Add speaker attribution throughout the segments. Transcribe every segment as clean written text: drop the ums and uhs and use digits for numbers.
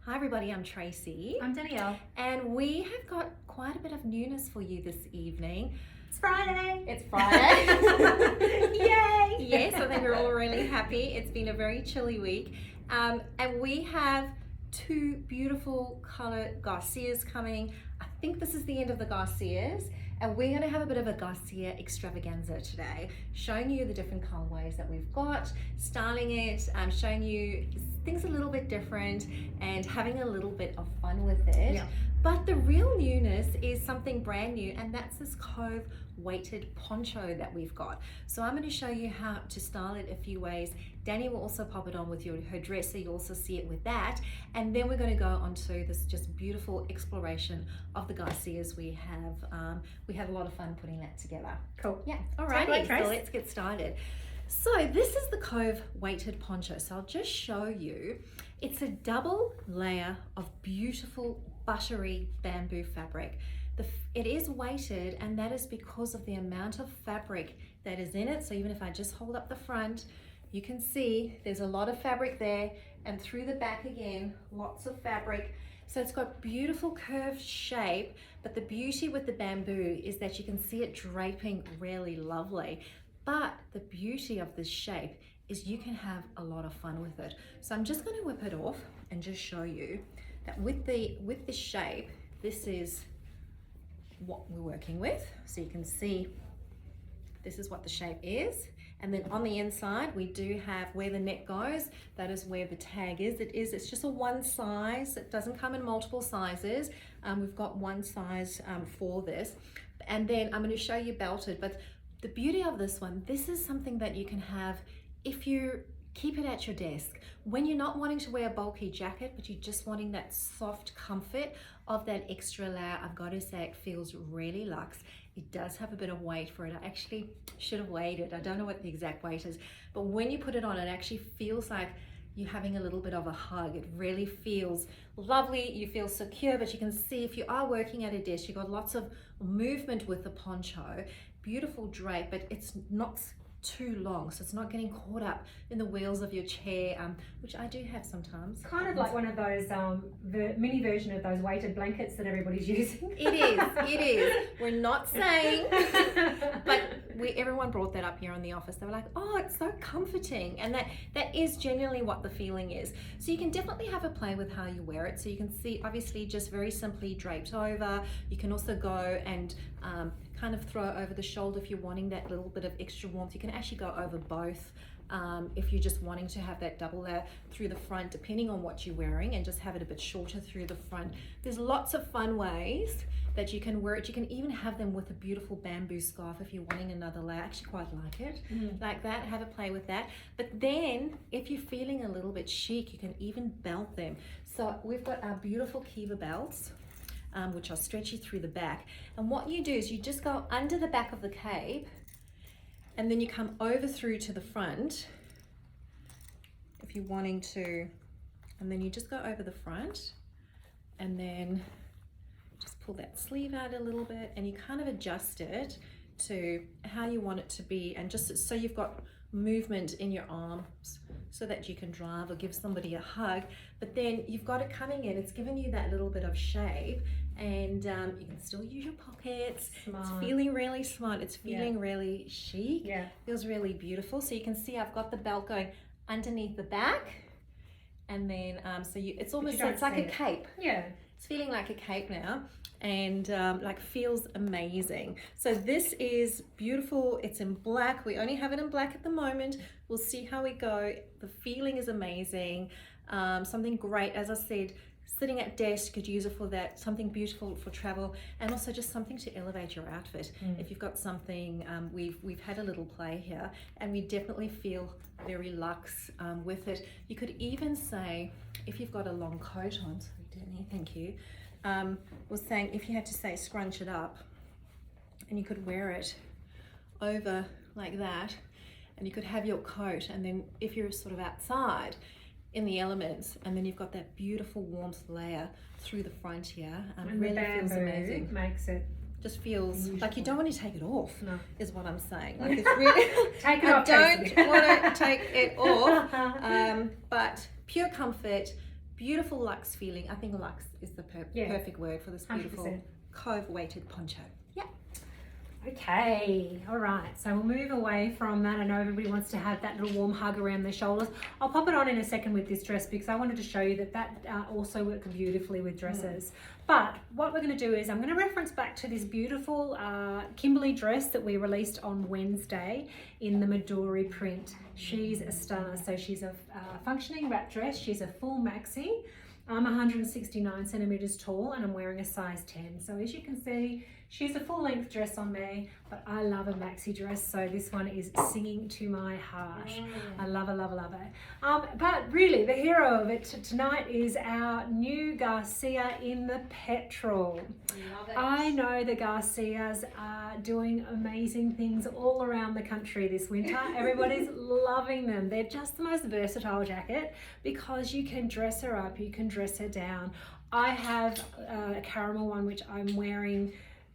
Speaker 1: Hi everybody, I'm Tracey.
Speaker 2: I'm Danielle.
Speaker 1: And we have got quite a bit of newness for you this evening.
Speaker 2: It's Friday.
Speaker 1: It's Friday.
Speaker 2: Yay!
Speaker 1: Yes, I think we're all really happy. It's been a very chilly week. And we have two beautiful color Garcias coming. I think this is the end of the Garcias. And we're going to have a bit of a Garcia extravaganza today, showing you the different colorways that we've got, styling it, showing you things a little bit different and having a little bit of fun with it.
Speaker 2: Yeah.
Speaker 1: But the real newness is something brand new, and that's this Cove Weighted Poncho that we've got. So I'm going to show you how to style it a few ways. Danny will also pop it on with her dress, so you also see it with that. And then we're going to go on to this just beautiful exploration of the Garcias we have. We had a lot of fun putting that together.
Speaker 2: Cool.
Speaker 1: Yeah. All right. So let's get started. So this is the Cove Weighted Poncho. So I'll just show you. It's a double layer of beautiful buttery bamboo fabric. It is weighted, and that is because of the amount of fabric that is in it. So even if I just hold up the front, you can see there's a lot of fabric there, and through the back again, lots of fabric. So it's got beautiful curved shape, but the beauty with the bamboo is that you can see it draping really lovely. But the beauty of this shape is you can have a lot of fun with it. So I'm just going to whip it off and just show you that with the shape, this is what we're working with. So you can see this is what the shape is. And then on the inside, we do have where the neck goes. That is where the tag is. It's just a one size. It doesn't come in multiple sizes. We've got one size for this. And then I'm going to show you belted. But the beauty of this one, this is something that you can have if you keep it at your desk. When you're not wanting to wear a bulky jacket, but you're just wanting that soft comfort of that extra layer, I've got to say it feels really luxe. It does have a bit of weight for it. I actually should have weighed it. I don't know what the exact weight is, but when you put it on, it actually feels like you're having a little bit of a hug. It really feels lovely. You feel secure, but you can see if you are working at a desk, you've got lots of movement with the poncho. Beautiful drape, but it's not too long, so it's not getting caught up in the wheels of your chair, which I do have sometimes.
Speaker 2: Kind of like one of those mini version of those weighted blankets that everybody's using.
Speaker 1: It is. We're not saying, but everyone brought that up here in the office. They were like, oh, it's so comforting, and that is genuinely what the feeling is. So you can definitely have a play with how you wear it. So you can see, obviously, just very simply draped over. You can also go and kind of throw over the shoulder if you're wanting that little bit of extra warmth. You can actually go over both if you're just wanting to have that double layer through the front, depending on what you're wearing, and just have it a bit shorter through the front. There's lots of fun ways that you can wear it. You can even have them with a beautiful bamboo scarf if you're wanting another layer. I actually quite like it like that. Have a play with that. But then if you're feeling a little bit chic, you can even belt them. So we've got our beautiful Kiva belts, which are stretchy through the back. And what you do is you just go under the back of the cape, and then you come over through to the front if you're wanting to, and then you just go over the front, and then just pull that sleeve out a little bit, and you kind of adjust it to how you want it to be, and just so you've got movement in your arms so that you can drive or give somebody a hug. But then you've got it coming in, it's giving you that little bit of shape, and you can still use your pockets.
Speaker 2: Smart.
Speaker 1: It's feeling really smart. It's feeling really chic.
Speaker 2: Yeah.
Speaker 1: Feels really beautiful. So you can see I've got the belt going underneath the back, and then it's almost it's like a cape.
Speaker 2: Yeah.
Speaker 1: It's feeling like a cape now, and like feels amazing. So this is beautiful. It's in black. We only have it in black at the moment. We'll see how we go. The feeling is amazing. Something great, as I said, sitting at desk, could use it for that, something beautiful for travel, and also just something to elevate your outfit. If you've got something, we've had a little play here, and we definitely feel very luxe with it. You could even say, if you've got a long coat on, sorry Danny, thank you, was saying if you had to say scrunch it up, and you could wear it over like that, and you could have your coat, and then if you're sort of outside in the elements, and then you've got that beautiful warmth layer through the front here.
Speaker 2: And
Speaker 1: really
Speaker 2: the bamboo
Speaker 1: feels amazing.
Speaker 2: Makes it
Speaker 1: just feels beautiful. Like you don't want to take it off.
Speaker 2: No.
Speaker 1: Is what I'm saying. Like it's really
Speaker 2: take it off.
Speaker 1: I don't want to take it off. But pure comfort, beautiful luxe feeling. I think luxe is the perfect word for this beautiful
Speaker 2: 100%.
Speaker 1: Cove Weighted Poncho. Yeah.
Speaker 2: Okay, all right, so we'll move away from that. I know everybody wants to have that little warm hug around their shoulders. I'll pop it on in a second with this dress because I wanted to show you that also works beautifully with dresses. But what we're going to do is I'm going to reference back to this beautiful Kimberly dress that we released on Wednesday in the Midori print. She's a stunner. So she's a functioning wrap dress. She's a full maxi. I'm 169 centimeters tall and I'm wearing a size 10. So as you can see, she's a full length dress on me, but I love a maxi dress. So this one is singing to my heart. I love her, love her, love her. But really the hero of it tonight is our new Garcia in the Petrol.
Speaker 1: Love it.
Speaker 2: I know the Garcias are doing amazing things all around the country this winter. Everybody's loving them. They're just the most versatile jacket because you can dress her up, you can dress her down. I have a caramel one which I'm wearing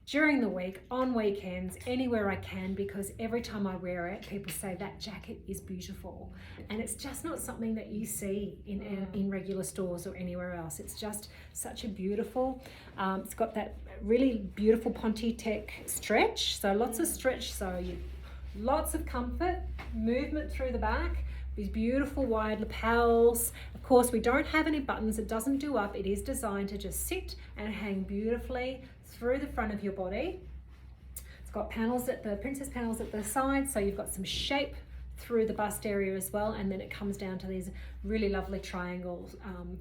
Speaker 2: during the week, on weekends, anywhere I can, because every time I wear it, people say that jacket is beautiful. And it's just not something that you see in regular stores or anywhere else. It's just such a beautiful, it's got that really beautiful Ponte-Tech stretch. So lots of stretch, so lots of comfort, movement through the back, these beautiful wide lapels. Of course, we don't have any buttons. It doesn't do up. It is designed to just sit and hang beautifully through the front of your body. It's got panels at the princess panels at the side, so you've got some shape through the bust area as well, and then it comes down to these really lovely triangle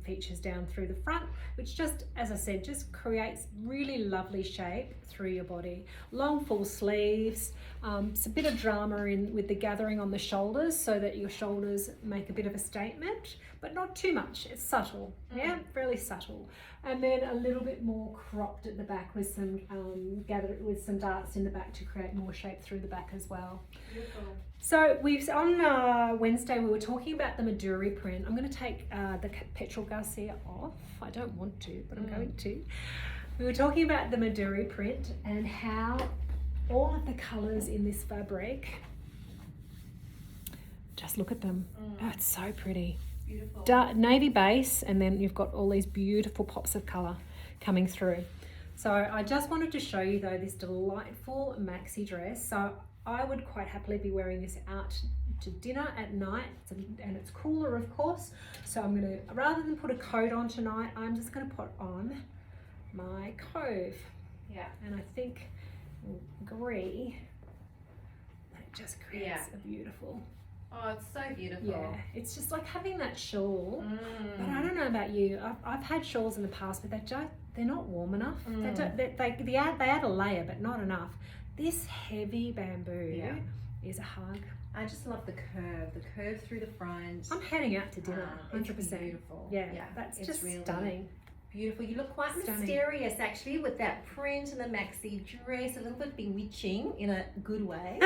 Speaker 2: features down through the front, which just, as I said, just creates really lovely shape through your body. Long full sleeves, it's a bit of drama in with the gathering on the shoulders so that your shoulders make a bit of a statement, but not too much. It's subtle, yeah, fairly subtle. And then a little bit more cropped at the back with some with some darts in the back to create more shape through the back as well.
Speaker 1: Beautiful.
Speaker 2: So on Wednesday we were talking about the Midori print. I'm going to take the Petrol Garcia off. I don't want to, but I'm going to. We were talking about the Midori print and how all of the colours in this fabric, just look at them. Oh, it's so pretty.
Speaker 1: Beautiful.
Speaker 2: Dark, navy base, and then you've got all these beautiful pops of colour coming through. So I just wanted to show you though this delightful maxi dress. So I would quite happily be wearing this out to dinner at night, and it's cooler of course. So I'm going to, rather than put a coat on tonight, I'm just going to put on my Cove.
Speaker 1: Yeah.
Speaker 2: And I think we'll agree that it just creates a beautiful.
Speaker 1: Oh, it's so beautiful.
Speaker 2: Yeah, it's just like having that shawl. But I don't know about you. I've had shawls in the past, but they're not warm enough. They add a layer, but not enough. This heavy bamboo is a hug.
Speaker 1: I just love the curve through the front.
Speaker 2: I'm heading out to dinner, 100%.
Speaker 1: It's beautiful.
Speaker 2: Yeah, that's just really stunning.
Speaker 1: Beautiful. You look quite mysterious actually with that print and the maxi dress, a little bit bewitching in a good way.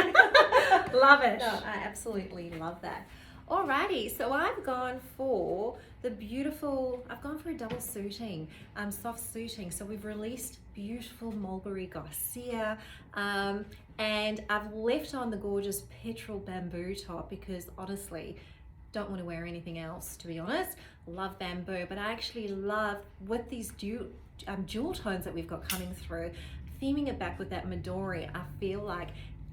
Speaker 2: Love it.
Speaker 1: No, I absolutely love that. Alrighty, so I've gone for a double suiting, soft suiting. So we've released beautiful Mulberry Garcia, and I've left on the gorgeous Petrol bamboo top because honestly, don't want to wear anything else, to be honest. Love bamboo, but I actually love with these jewel tones that we've got coming through, theming it back with that Midori. I feel like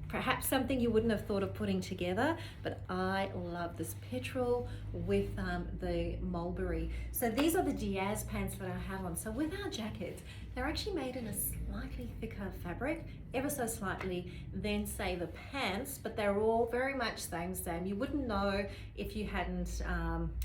Speaker 1: perhaps something you wouldn't have thought of putting together, but I love this Petrol with the Mulberry. So these are the Diaz pants that I have on. So with our jackets, they're actually made in a slightly thicker fabric, ever so slightly, than say the pants, but they're all very much same. You wouldn't know if you hadn't,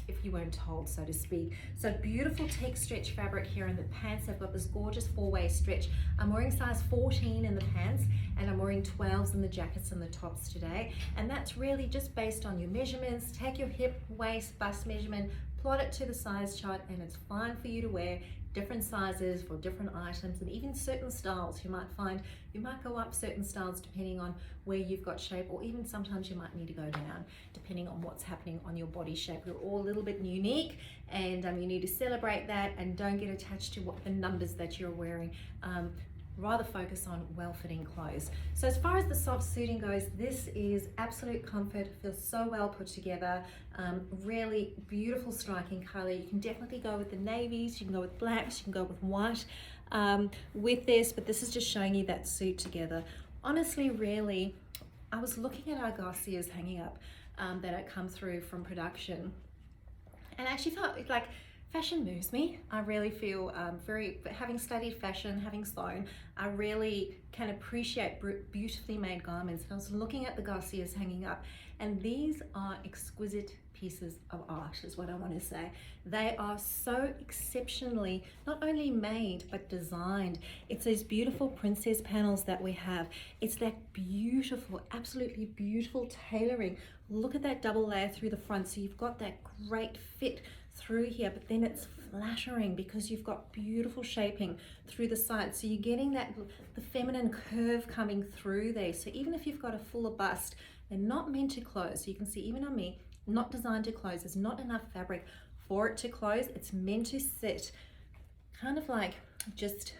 Speaker 1: if you weren't told, so to speak. So beautiful teak stretch fabric here in the pants. I've got this gorgeous 4-way stretch. I'm wearing size 14 in the pants, and I'm wearing 12s in the jackets and the tops today. And that's really just based on your measurements. Take your hip, waist, bust measurement, plot it to the size chart, and it's fine for you to wear different sizes for different items, and even certain styles. You might find you might go up certain styles depending on where you've got shape, or even sometimes you might need to go down depending on what's happening on your body shape. We're all a little bit unique, and you need to celebrate that and don't get attached to what the numbers that you're wearing. rather focus on well-fitting clothes. So as far as the soft suiting goes, this is absolute comfort, feels so well put together, really beautiful striking color. You can definitely go with the navies, you can go with blacks, you can go with white with this, but this is just showing you that suit together. Honestly, really, I was looking at our Garcias hanging up that had come through from production, and I actually felt like fashion moves me. I really feel having studied fashion, having sewn, I really can appreciate beautifully made garments. And I was looking at the Garcias hanging up, and these are exquisite pieces of art is what I want to say. They are so exceptionally not only made but designed. It's those beautiful princess panels that we have. It's that beautiful, absolutely beautiful tailoring. Look at that double layer through the front, so you've got that great fit through here, but then it's flattering because you've got beautiful shaping through the sides, so you're getting that the feminine curve coming through there. So even if you've got a fuller bust, they're not meant to close. So you can see even on me, not designed to close. There's not enough fabric for it to close. It's meant to sit kind of like just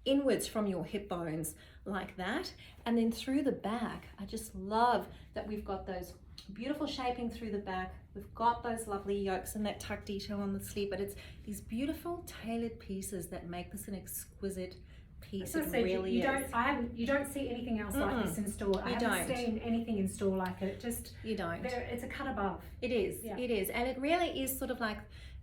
Speaker 1: inwards from your hip bones like that, and then through the back. I just love that we've got those beautiful shaping through the back. We've got those lovely yokes and that tuck detail on the sleeve, but it's these beautiful tailored pieces that make this an exquisite piece. It really is.
Speaker 2: You don't see anything else like this in store. I haven't seen anything in store like it. You don't. It's a cut above.
Speaker 1: It is. Yeah. It is, and it really is sort of like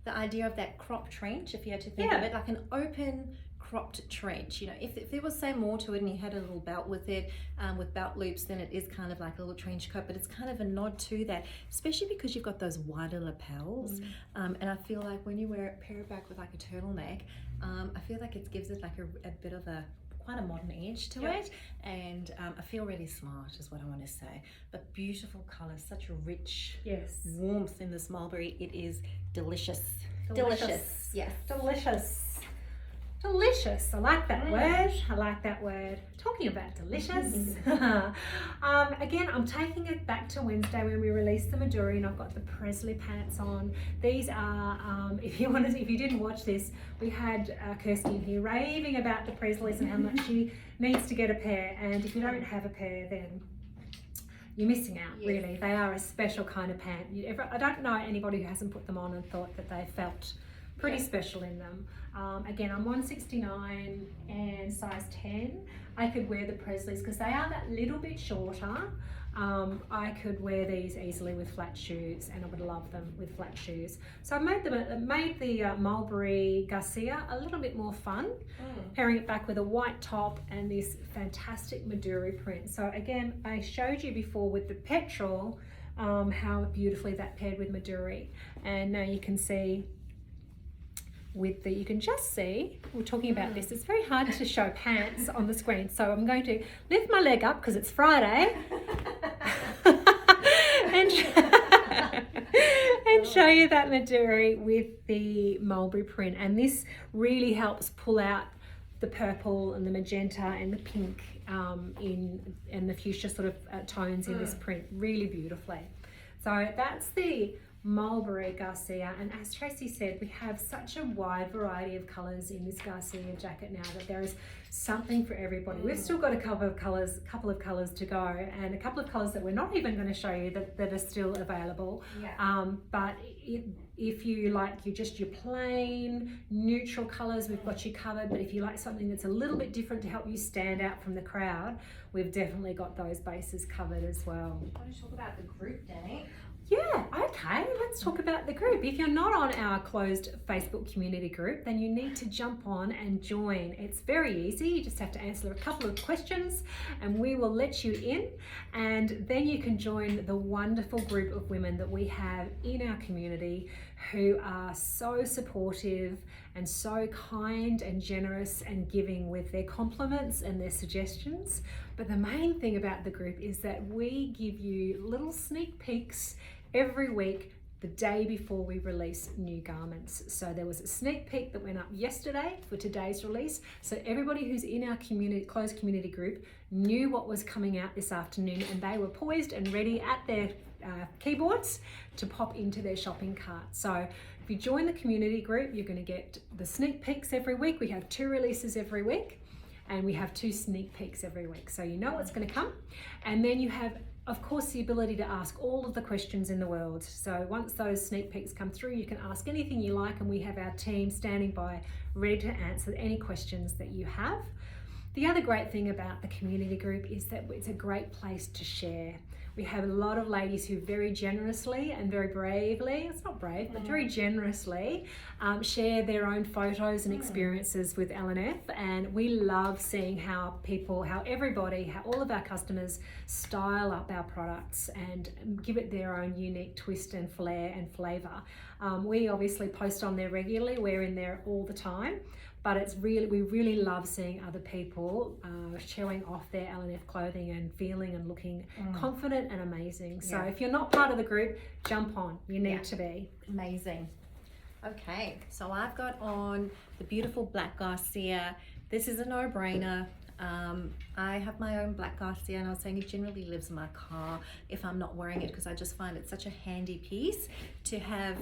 Speaker 1: the idea of that cropped trench. If you had to think of it like an open cropped trench, you know, if there was say more to it and you had a little belt with it, with belt loops, then it is kind of like a little trench coat, but it's kind of a nod to that, especially because you've got those wider lapels. And I feel like when you pair it back with like a turtleneck, I feel like it gives it like a bit of quite a modern edge to it, and I feel really smart is what I want to say. But beautiful color, such a rich warmth in this mulberry. It is delicious. Yes,
Speaker 2: delicious. I like that word. I like that word. Talking about delicious. Again, I'm taking it back to Wednesday when we released the Maduri, and I've got the Presley pants on. These are, if you didn't watch this, we had Kirsty in here raving about the Presleys and how much she needs to get a pair. And if you don't have a pair, then you're missing out, really. They are a special kind of pant. I don't know anybody who hasn't put them on and thought that they felt pretty special in them. Again, I'm 169 and size 10. I could wear the Presleys because they are that little bit shorter. I could wear these easily with flat shoes, and I would love them with flat shoes. So I made the Mulberry Garcia a little bit more fun, pairing it back with a white top and this fantastic Maduri print. So again, I showed you before with the Petrol how beautifully that paired with Maduri, and now you can see you can just see, we're talking about this, it's very hard to show pants on the screen, so I'm going to lift my leg up because it's Friday and show you that Maduri with the mulberry print. And this really helps pull out the purple and the magenta and the pink and the fuchsia sort of tones in this print really beautifully. So that's the Mulberry Garcia, and as Tracey said, we have such a wide variety of colours in this Garcia jacket now that there is something for everybody. We've still got a couple of colours to go, and a couple of colours that we're not even going to show you that are still available. But if you like your plain neutral colours, we've got you covered. But if you like something that's a little bit different to help you stand out from the crowd, we've definitely got those bases covered as well.
Speaker 1: I want to talk about the group, Danny.
Speaker 2: Yeah, okay, let's talk about the group. If you're not on our closed Facebook community group, then you need to jump on and join. It's very easy. You just have to answer a couple of questions and we will let you in, and then you can join the wonderful group of women that we have in our community who are so supportive and so kind and generous and giving with their compliments and their suggestions. But the main thing about the group is that we give you little sneak peeks every week the day before we release new garments. So there was a sneak peek that went up yesterday for today's release. So everybody who's in our closed community group knew what was coming out this afternoon, and they were poised and ready at their keyboards to pop into their shopping cart. So if you join the community group, you're going to get the sneak peeks every week. We have 2 releases every week. and we have 2 sneak peeks every week, so you know what's going to come. And then you have, of course, the ability to ask all of the questions in the world. So once those sneak peeks come through, you can ask anything you like, and we have our team standing by ready to answer any questions that you have. The other great thing about the community group is that it's a great place to share. We have a lot of ladies who very generously and very bravely, it's not brave, but very generously share their own photos and experiences with LNF. And we love seeing how everybody, how all of our customers style up our products and give it their own unique twist and flair and flavour. We obviously post on there regularly, we're in there all the time. But we really love seeing other people showing off their LNF clothing and feeling and looking confident and amazing. So if you're not part of the group, jump on. You need to be.
Speaker 1: Amazing. Okay, so I've got on the beautiful black Garcia. This is a no-brainer. I have my own black Garcia, and I was saying it generally lives in my car if I'm not wearing it, because I just find it such a handy piece to have,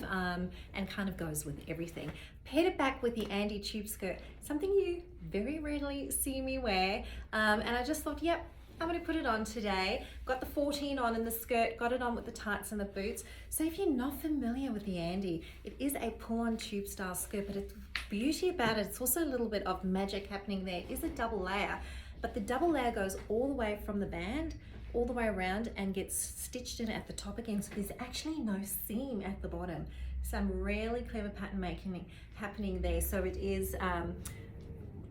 Speaker 1: and kind of goes with everything. Paired it back with the Andy tube skirt, something you very rarely see me wear, and I just thought, yep, I'm going to put it on today. Got the 14 on in the skirt, got it on with the tights and the boots. So if you're not familiar with the Andy, it is a pull-on tube style skirt, but it's beauty about it. It's also a little bit of magic happening there. It is a double layer, but the double layer goes all the way from the band all the way around and gets stitched in at the top again. So there's actually no seam at the bottom. Some really clever pattern making happening there. So it is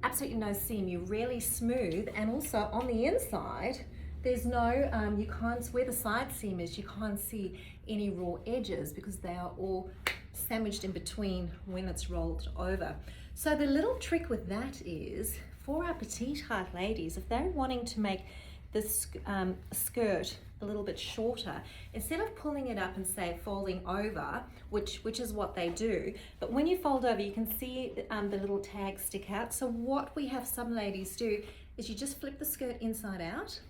Speaker 1: absolutely no seam. You're really smooth, and also on the inside there's no you can't, where the side seam is, you can't see any raw edges because they are all sandwiched in between when it's rolled over. So the little trick with that is, for our petite heart ladies, if they're wanting to make this skirt a little bit shorter, instead of pulling it up and say folding over, which is what they do, but when you fold over you can see the little tags stick out. So what we have some ladies do is you just flip the skirt inside out,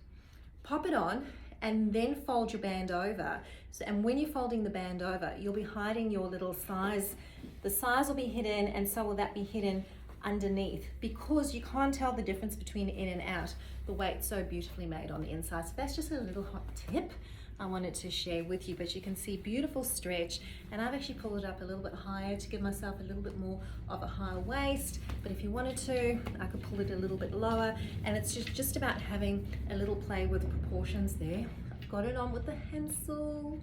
Speaker 1: pop it on, and then fold your band over. So, and when you're folding the band over, you'll be hiding your little size. The size will be hidden, and so will that be hidden underneath, because you can't tell the difference between in and out, the way it's so beautifully made on the inside. So that's just a little hot tip I wanted to share with you. But you can see beautiful stretch, and I've actually pulled it up a little bit higher to give myself a little bit more of a higher waist, but if you wanted to, I could pull it a little bit lower, and it's just about having a little play with proportions there. I've got it on with the Hansel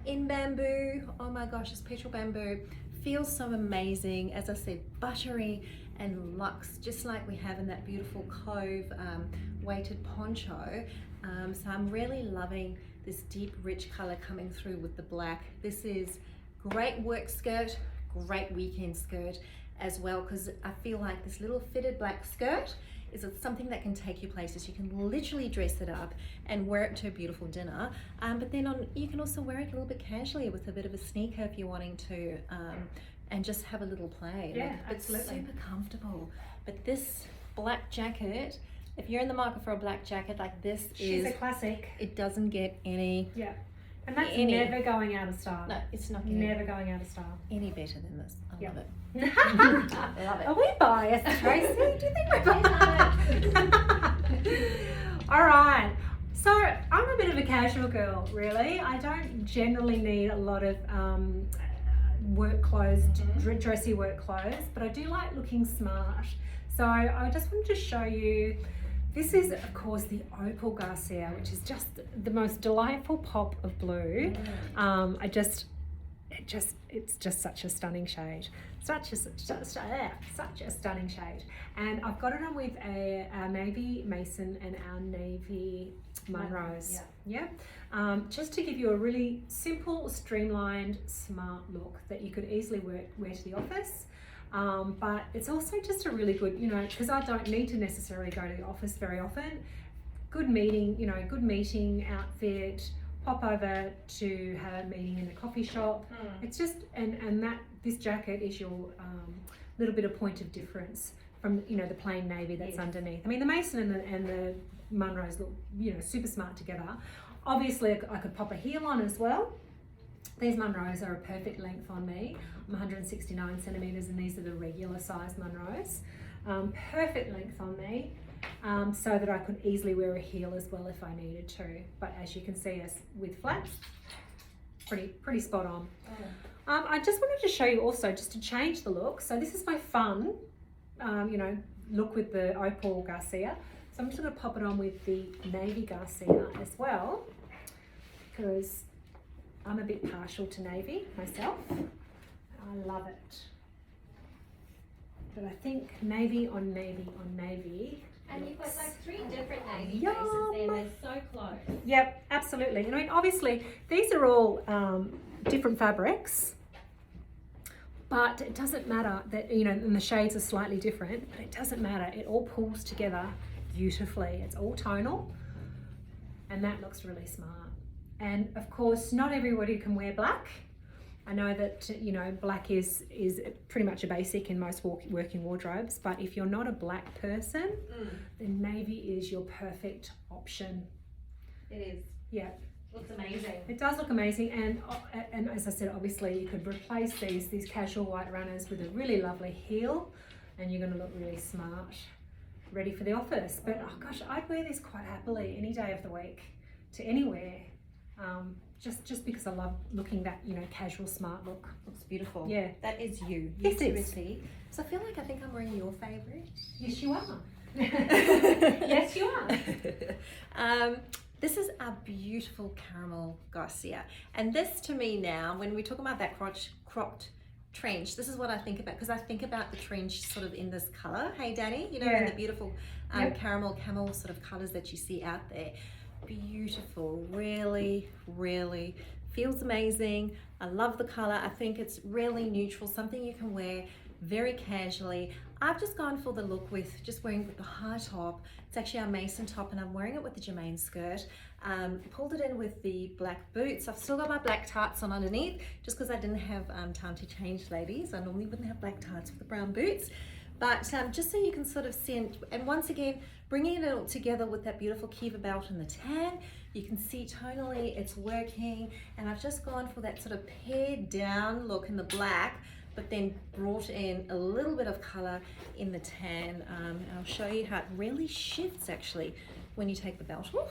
Speaker 1: in bamboo. Oh my gosh, this petrol bamboo feels so amazing. As I said, buttery and luxe, just like we have in that beautiful Cove weighted poncho. So I'm really loving this deep rich color coming through with the black. This is great work skirt, great weekend skirt as well, because I feel like this little fitted black skirt is something that can take you places. You can literally dress it up and wear it to a beautiful dinner, but then you can also wear it a little bit casually with a bit of a sneaker if you're wanting to, and just have a little play.
Speaker 2: Yeah,
Speaker 1: like,
Speaker 2: absolutely.
Speaker 1: It's super comfortable. But this black jacket, if you're in the market for a black jacket like this,
Speaker 2: She's a classic.
Speaker 1: It doesn't get any.
Speaker 2: Yeah. And that's never going out of style.
Speaker 1: No, it's not
Speaker 2: never going out of style.
Speaker 1: Any better than this. I love it.
Speaker 2: I
Speaker 1: love it.
Speaker 2: Are we biased, Tracey? Do you think we're biased? All right. So I'm a bit of a casual girl, really. I don't generally need a lot of work clothes, dressy work clothes, but I do like looking smart. So I just wanted to show you. This is, of course, the Opal Garcia, which is just the most delightful pop of blue. It's just such a stunning shade. Such a stunning shade. And I've got it on with our navy mason and our navy Munros. Yeah. Just to give you a really simple, streamlined, smart look that you could easily wear to the office. But it's also just a really good, because I don't need to necessarily go to the office very often. Good meeting outfit, pop over to have a meeting in a coffee shop. It's just, and this jacket is your little bit of point of difference from, the plain navy that's underneath. I mean, the Mason and the Munros look, super smart together. Obviously, I could pop a heel on as well. These Munros are a perfect length on me. I'm 169 centimeters, and these are the regular size Munros. Perfect length on me. so that I could easily wear a heel as well if I needed to. But as you can see, us with flats, pretty spot on. I just wanted to show you also, just to change the look. So this is my fun, you know, look with the opal Garcia. So I'm just going to pop it on with the navy Garcia as well, because I'm a bit partial to navy myself. I love it. But I think navy on navy on navy.
Speaker 1: And you've got like 3 different navy faces there, and they're so close.
Speaker 2: Yep, absolutely. I mean, obviously, these are all different fabrics, but it doesn't matter that, you know, and the shades are slightly different, but it doesn't matter. It all pulls together beautifully. It's all tonal, and that looks really smart. And of course, not everybody can wear black. I know that, you know, black is pretty much a basic in most working wardrobes, but if you're not a black person, then navy is your perfect option.
Speaker 1: It is.
Speaker 2: Yeah.
Speaker 1: Looks amazing.
Speaker 2: It does look amazing, and as I said, obviously you could replace these casual white runners with a really lovely heel, and you're going to look really smart, ready for the office. But oh gosh, I'd wear this quite happily any day of the week to anywhere. Just because I love looking that, you know, casual, smart look.
Speaker 1: Looks beautiful.
Speaker 2: Yeah.
Speaker 1: That is you.
Speaker 2: Yes, it is.
Speaker 1: Seriously. So I feel like I think I'm wearing your favourite.
Speaker 2: Yes, you are. Yes, you are.
Speaker 1: This is a beautiful caramel Garcia. And this to me now, when we talk about that cropped trench, this is what I think about, because I think about the trench sort of in this colour. Hey, Danny, you know, in the beautiful caramel camel sort of colours that you see out there. Beautiful, really feels amazing. I love the color. I think it's really neutral, something you can wear very casually. I've just gone for the look with just wearing with the high top. It's actually our mason top, and I'm wearing it with the Germain skirt. Pulled it in with the black boots. I've still got my black tights on underneath, just because I didn't have time to change, ladies. I normally wouldn't have black tights with the brown boots. But just so you can sort of see, and once again, bringing it all together with that beautiful Kiva belt and the tan, you can see tonally it's working. And I've just gone for that sort of pared down look in the black, but then brought in a little bit of color in the tan. And I'll show you how it really shifts actually when you take the belt off.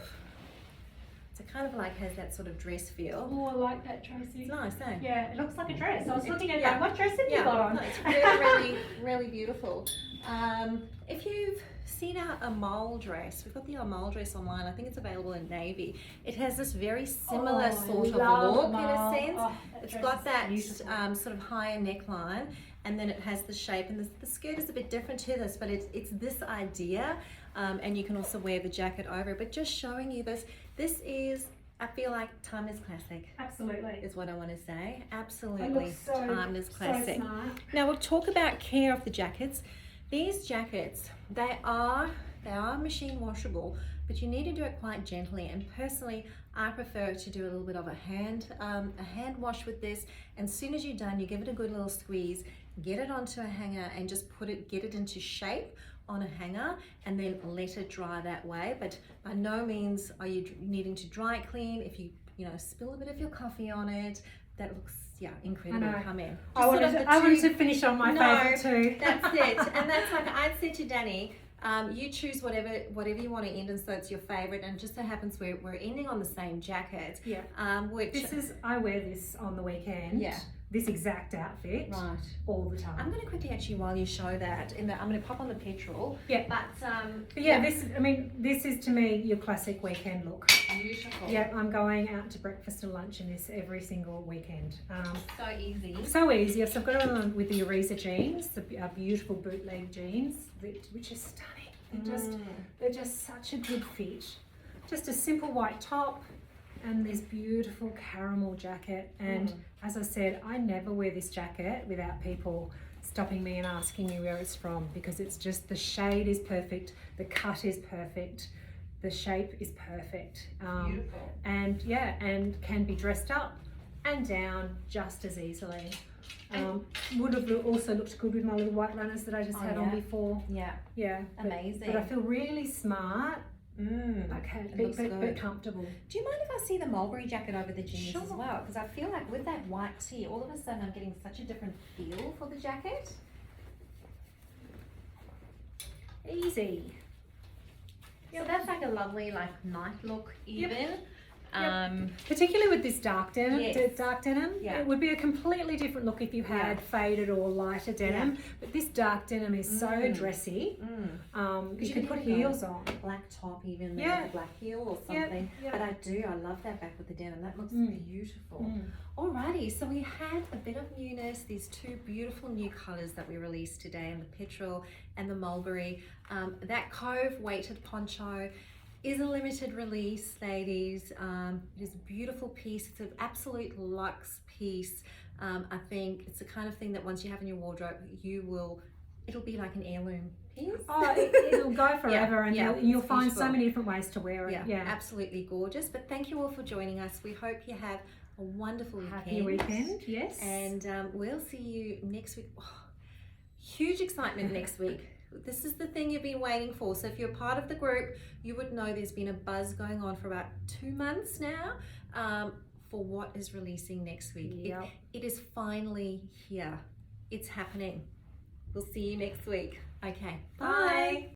Speaker 1: So it kind of like has that sort of dress feel.
Speaker 2: Oh, I like that, Tracey.
Speaker 1: It's nice, eh?
Speaker 2: Yeah, it looks like a dress. I was looking at that. What dress have you got on?
Speaker 1: No, it's really beautiful. If you've seen our mole dress, we've got the mole dress online. I think it's available in navy. It has this very similar sort of look in a sense. It's got that sort of higher neckline, and then it has the shape, and the skirt is a bit different to this, but it's this idea. And you can also wear the jacket over it, but just showing you this is, I feel like timeless classic.
Speaker 2: Absolutely.
Speaker 1: Is what I want to say. Absolutely timeless classic.
Speaker 2: So smart.
Speaker 1: Now we'll talk about care of the jackets. These jackets, they are machine washable, but you need to do it quite gently. And personally, I prefer to do a little bit of a hand wash with this. And as soon as you're done, you give it a good little squeeze, get it onto a hanger, and just get it into shape on a hanger, and then let it dry that way. But by no means are you needing to dry clean. If you spill a bit of your coffee on it, that looks incredible to come in.
Speaker 2: I wanted to finish on my favourite too.
Speaker 1: That's it. And that's like I'd said to Danny, you choose whatever you want to end, and so it's your favourite. And just so happens we're ending on the same jacket. Yeah.
Speaker 2: I wear this on the weekend. Yeah. This exact outfit, right, all the time.
Speaker 1: I'm going to quickly actually, while you show that, I'm going to pop on the petrol.
Speaker 2: Yeah. But yeah, this is to me your classic weekend look.
Speaker 1: Beautiful.
Speaker 2: Yeah, I'm going out to breakfast and lunch in this every single weekend.
Speaker 1: So easy.
Speaker 2: So easy. Yes, I've got it on with the Ariza jeans, the beautiful bootleg jeans, which is stunning. They're just such a good fit. Just a simple white top, and this beautiful caramel jacket. And as I said, I never wear this jacket without people stopping me and asking me where it's from, because it's just, the shade is perfect, the cut is perfect, the shape is perfect. Beautiful. And can be dressed up and down just as easily. Would have also looked good with my little white runners that I just had on before. Yeah. Amazing. But I feel really smart. Okay, but comfortable.
Speaker 1: Do you mind if I see the mulberry jacket over the jeans as well? Because I feel like with that white tee, all of a sudden I'm getting such a different feel for the jacket.
Speaker 2: Easy.
Speaker 1: like a lovely like night look even.
Speaker 2: Particularly with this dark denim,
Speaker 1: Yes.
Speaker 2: dark denim, it would be a completely different look if you had faded or lighter denim. But this dark denim is so dressy. You can put heels on.
Speaker 1: Black top even, maybe a black heel or something. But I love that back with the denim. That looks beautiful. Alrighty, so we had a bit of newness. These two beautiful new colours that we released today, and the Petrol and the Mulberry. That Cove Weighted Poncho is a limited release, ladies. It is a beautiful piece. It's an absolute luxe piece. I think it's the kind of thing that once you have in your wardrobe, it'll be like an heirloom piece.
Speaker 2: Oh, it'll go forever, and you'll find so many different ways to wear it.
Speaker 1: Yeah, absolutely gorgeous. But thank you all for joining us. We hope you have a wonderful weekend.
Speaker 2: Happy weekend, yes.
Speaker 1: And we'll see you next week. Oh, huge excitement next week. This is the thing you've been waiting for. So if you're part of the group, you would know there's been a buzz going on for about 2 months now for what is releasing next week. It is finally here. It's happening. We'll see you next week. Okay, bye.